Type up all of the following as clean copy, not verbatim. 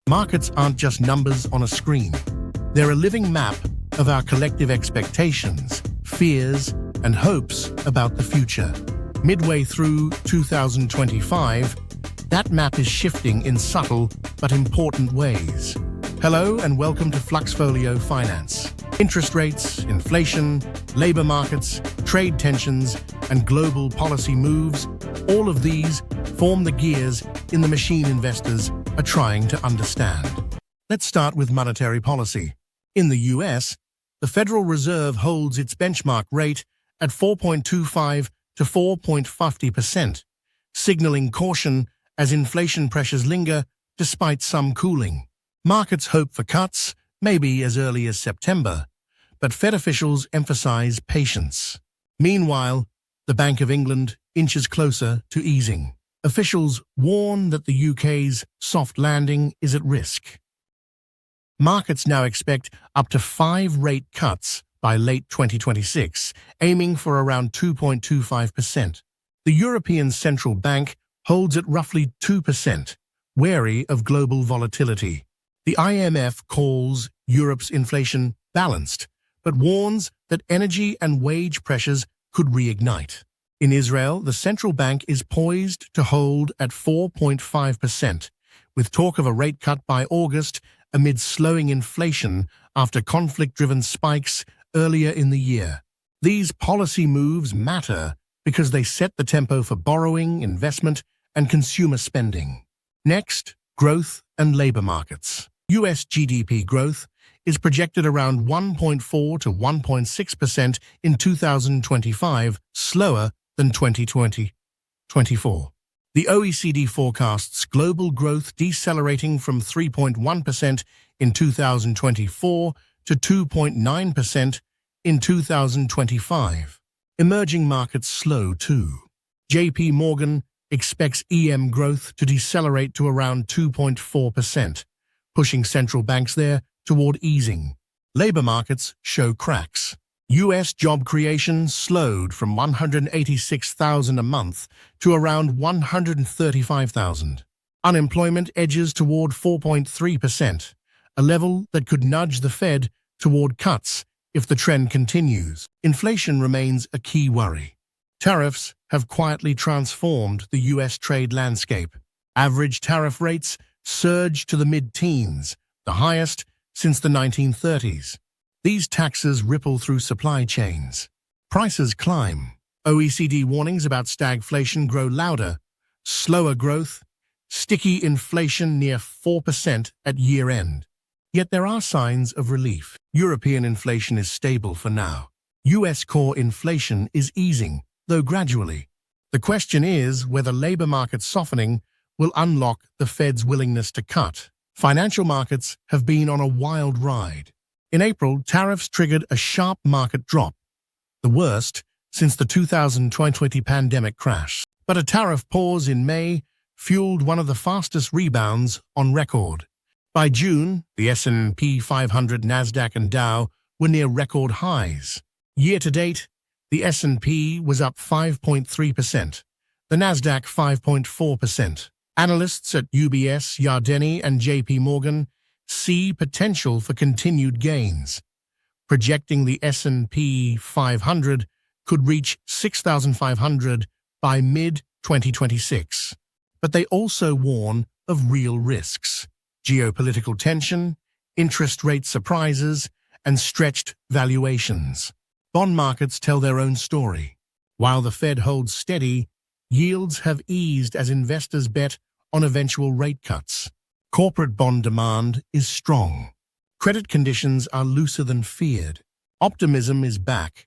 Markets aren't just numbers on a screen. They're a living map of our collective expectations, fears, and hopes about the future. Midway through 2025, that map is shifting in subtle but important ways. Hello and welcome to FluxFolio Finance. Interest rates, inflation, labor markets, trade tensions, and global policy moves, all of these form the gears in the machine investors are trying to understand. Let's start with monetary policy. In the US, the Federal Reserve holds its benchmark rate at 4.25 to 4.50%, signaling caution as inflation pressures linger despite some cooling. Markets hope for cuts, maybe as early as September, but Fed officials emphasize patience. Meanwhile, the Bank of England inches closer to easing. Officials warn that the UK's soft landing is at risk. Markets now expect up to 5 rate cuts by late 2026, aiming for around 2.25%. The European Central Bank holds at roughly 2%, wary of global volatility. The IMF calls Europe's inflation balanced, but warns that energy and wage pressures could reignite. In Israel, the central bank is poised to hold at 4.5%, with talk of a rate cut by August amid slowing inflation after conflict-driven spikes earlier in the year. These policy moves matter because they set the tempo for borrowing, investment, and consumer spending. Next, growth and labor markets. US GDP growth is projected around 1.4 to 1.6% in 2025, slower than 2024. The OECD forecasts global growth decelerating from 3.1% in 2024 to 2.9% in 2025. Emerging markets slow too. JP Morgan expects EM growth to decelerate to around 2.4%, pushing central banks there toward easing. Labor markets show cracks. U.S. job creation slowed from 186,000 a month to around 135,000. Unemployment edges toward 4.3%, a level that could nudge the Fed toward cuts if the trend continues. Inflation remains a key worry. Tariffs have quietly transformed the U.S. trade landscape. Average tariff rates surged to the mid-teens, the highest since the 1930s. These taxes ripple through supply chains. Prices climb. OECD warnings about stagflation grow louder. Slower growth, sticky inflation near 4% at year-end. Yet there are signs of relief. European inflation is stable for now. US core inflation is easing, though gradually. The question is whether labor market softening will unlock the Fed's willingness to cut. Financial markets have been on a wild ride. In April, tariffs triggered a sharp market drop, the worst since the 2020 pandemic crash. But a tariff pause in May fueled one of the fastest rebounds on record. By June, the S&P 500, Nasdaq, and Dow were near record highs. Year-to-date, the S&P was up 5.3%, the Nasdaq 5.4%. Analysts at UBS, Yardeni, and JP Morgan see potential for continued gains, projecting the S&P 500 could reach 6,500 by mid-2026. But they also warn of real risks: geopolitical tension, interest rate surprises, and stretched valuations. Bond markets tell their own story. While the Fed holds steady, yields have eased as investors bet on eventual rate cuts. Corporate bond demand is strong. Credit conditions are looser than feared. Optimism is back,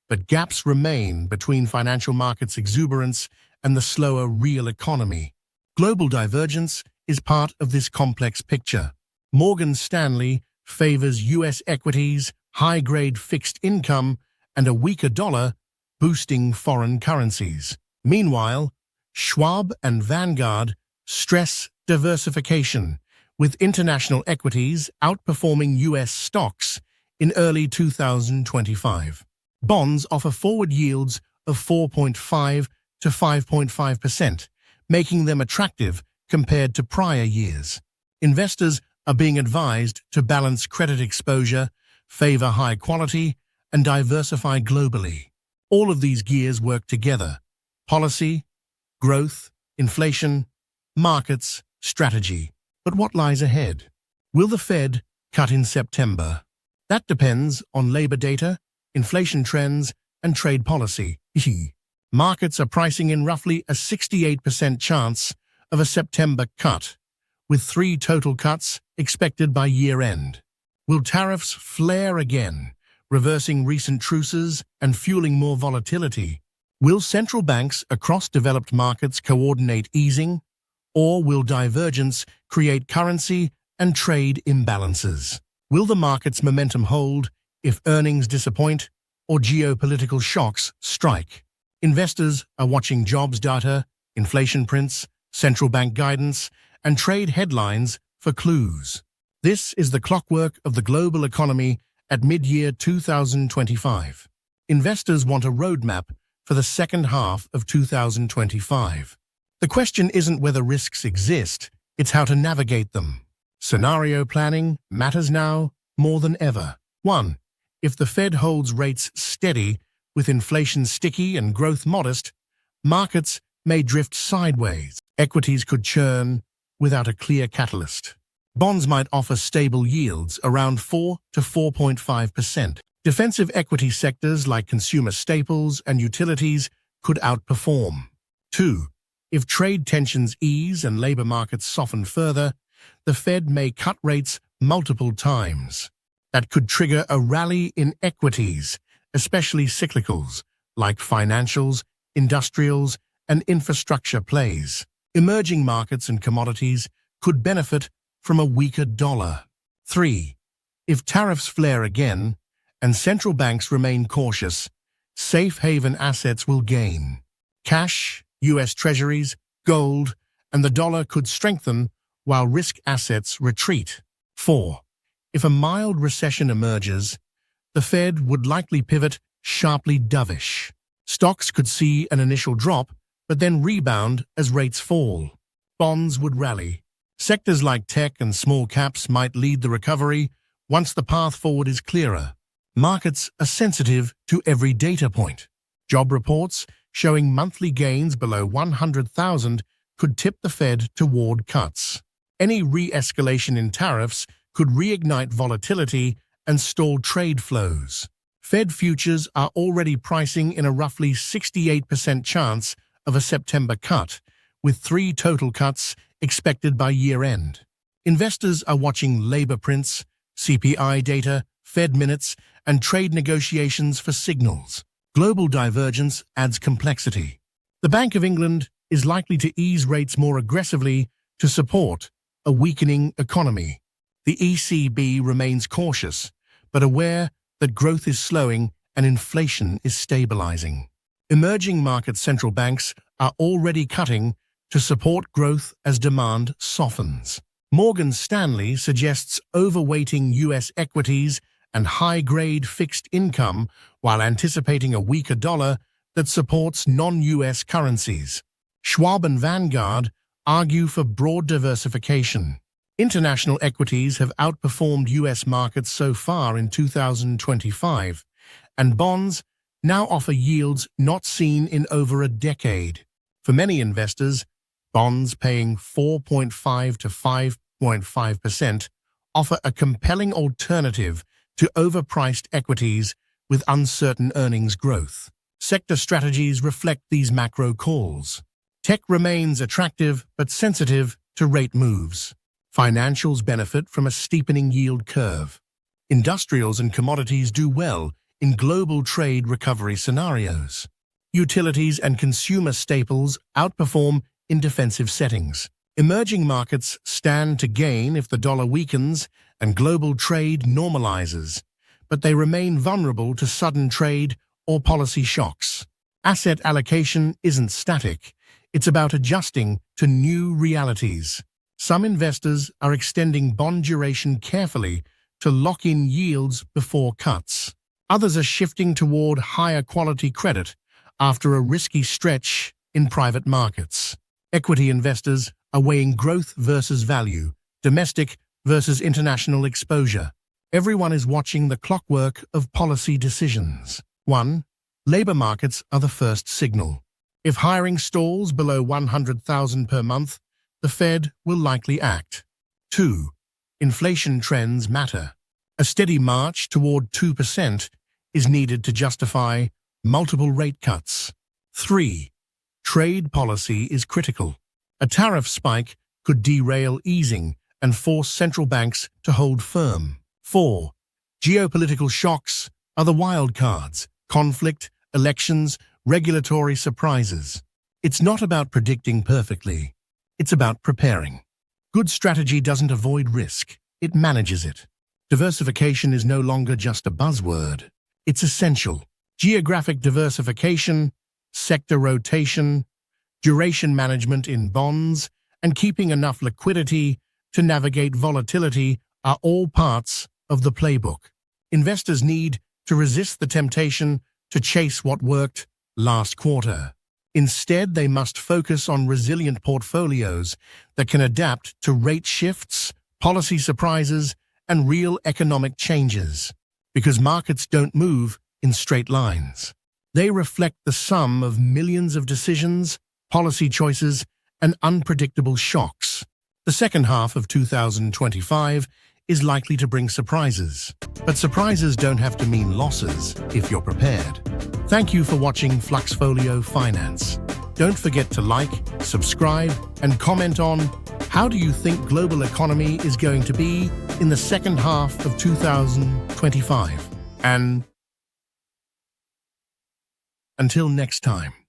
but gaps remain between financial markets' exuberance and the slower real economy. Global divergence is part of this complex picture. Morgan Stanley favors U.S. equities, high-grade fixed income, and a weaker dollar, boosting foreign currencies. Meanwhile, Schwab and Vanguard stress diversification, with international equities outperforming U.S. stocks in early 2025. Bonds offer forward yields of 4.5 to 5.5%, making them attractive compared to prior years. Investors are being advised to balance credit exposure, favor high quality, and diversify globally. All of these gears work together: policy, growth, inflation, markets, strategy. But what lies ahead? Will the Fed cut in September? That depends on labor data, inflation trends, and trade policy. Markets are pricing in roughly a 68% chance of a September cut, with 3 total cuts expected by year-end. Will tariffs flare again, reversing recent truces and fueling more volatility? Will central banks across developed markets coordinate easing, or will divergence create currency and trade imbalances? Will the market's momentum hold if earnings disappoint or geopolitical shocks strike? Investors are watching jobs data, inflation prints, central bank guidance, and trade headlines for clues. This is the clockwork of the global economy at mid-year 2025. Investors want a roadmap for the second half of 2025. The question isn't whether risks exist, it's how to navigate them. Scenario planning matters now more than ever. 1. If the Fed holds rates steady, with inflation sticky and growth modest, markets may drift sideways. Equities could churn without a clear catalyst. Bonds might offer stable yields around 4 to 4.5%. Defensive equity sectors like consumer staples and utilities could outperform. 2. If trade tensions ease and labor markets soften further, the Fed may cut rates multiple times. That could trigger a rally in equities, especially cyclicals like financials, industrials, and infrastructure plays. Emerging markets and commodities could benefit from a weaker dollar. 3. If tariffs flare again and central banks remain cautious, safe haven assets will gain. Cash, U.S. Treasuries, gold, and the dollar could strengthen while risk assets retreat. 4. If a mild recession emerges, the Fed would likely pivot sharply dovish. Stocks could see an initial drop, but then rebound as rates fall. Bonds would rally. Sectors like tech and small caps might lead the recovery once the path forward is clearer. Markets are sensitive to every data point. Job reports showing monthly gains below 100,000 could tip the Fed toward cuts. Any re-escalation in tariffs could reignite volatility and stall trade flows. Fed futures are already pricing in a roughly 68% chance of a September cut, with 3 total cuts expected by year-end. Investors are watching labor prints, CPI data, Fed minutes, and trade negotiations for signals. Global divergence adds complexity. The Bank of England is likely to ease rates more aggressively to support a weakening economy. The ECB remains cautious, but aware that growth is slowing and inflation is stabilizing. Emerging market central banks are already cutting to support growth as demand softens. Morgan Stanley suggests overweighting U.S. equities and high-grade fixed income while anticipating a weaker dollar that supports non-U.S. currencies. Schwab and Vanguard argue for broad diversification. International equities have outperformed U.S. markets so far in 2025, and bonds now offer yields not seen in over a decade. For many investors, bonds paying 4.5 to 5.5% offer a compelling alternative to overpriced equities with uncertain earnings growth. Sector strategies reflect these macro calls. Tech remains attractive but sensitive to rate moves. Financials benefit from a steepening yield curve. Industrials and commodities do well in global trade recovery scenarios. Utilities and consumer staples outperform in defensive settings. Emerging markets stand to gain if the dollar weakens and global trade normalizes, but they remain vulnerable to sudden trade or policy shocks. Asset allocation isn't static. It's about adjusting to new realities. Some investors are extending bond duration carefully to lock in yields before cuts. Others are shifting toward higher quality credit after a risky stretch in private markets. Equity investors are weighing growth versus value, domestic versus international exposure. Everyone is watching the clockwork of policy decisions. 1. Labor markets are the first signal. If hiring stalls below 100,000 per month, the Fed will likely act. 2. Inflation trends matter. A steady march toward 2% is needed to justify multiple rate cuts. 3. Trade policy is critical. A tariff spike could derail easing and force central banks to hold firm. 4. Geopolitical shocks are the wild cards: conflict, elections, regulatory surprises. It's not about predicting perfectly. It's about preparing. Good strategy doesn't avoid risk. It manages it. Diversification is no longer just a buzzword. It's essential. Geographic diversification, sector rotation, duration management in bonds, and keeping enough liquidity to navigate volatility are all parts of the playbook. Investors need to resist the temptation to chase what worked last quarter. Instead, they must focus on resilient portfolios that can adapt to rate shifts, policy surprises, and real economic changes. Because markets don't move in straight lines. They reflect the sum of millions of decisions, policy choices, and unpredictable shocks. The second half of 2025 is likely to bring surprises. But surprises don't have to mean losses if you're prepared. Thank you for watching FluxFolio Finance. Don't forget to like, subscribe, and comment on how do you think global economy is going to be in the second half of 2025. And until next time.